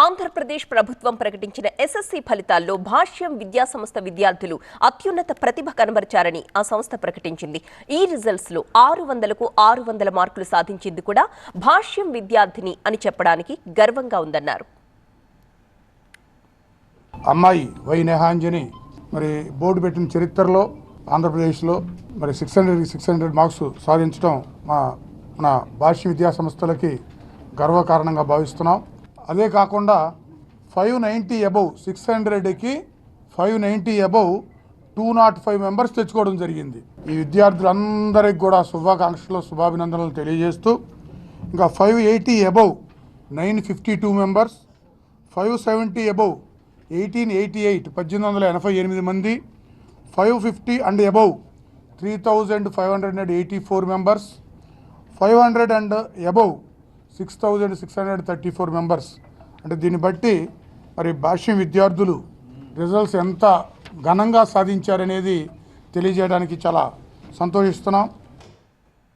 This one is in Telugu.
ఆంధ్రప్రదేశ్ ప్రభుత్వం ప్రకటించిన ఎస్ఎస్సీ ఫలితాల్లో భాష్యం విద్యాసంస్థ విద్యార్థులు అత్యున్నత ప్రతిభ కనబరిచారని ఆ సంస్థ ప్రకటించింది. ఈ రిజల్ట్స్ లో 600కు 600 మార్కులు సాధించింది కూడా భాష్యం విద్యార్థిని అని చెప్పడానికి గర్వంగా ఉందన్నారు. అమ్మాయి వై నేహాంజని మరి బోర్డు పెట్టిన చరిత్రలో ఆంధ్రప్రదేశ్లో మరి 600 మార్క్స్ సాధించడం మన భాష్య విద్యా సంస్థలకి గర్వకారణంగా భావిస్తున్నాం. అదే కాకుండా 590 అబౌవ్ 600కి 590 అబౌవ్ 205 మెంబర్స్ తెచ్చుకోవడం జరిగింది. ఈ విద్యార్థులందరికీ కూడా శుభాకాంక్షలు శుభాభినందనలు తెలియజేస్తూ ఇంకా 580 అబౌవ్ 952 మెంబర్స్, 570 అబౌవ్ 1888 మంది, 550 and above 3584 members, 500 and above 6634 members. అంటే దీన్ని బట్టి మరి భాష్యం విద్యార్థులు రిజల్ట్స్ ఎంత ఘనంగా సాధించారనేది తెలియజేయడానికి చాలా సంతోషిస్తున్నాం.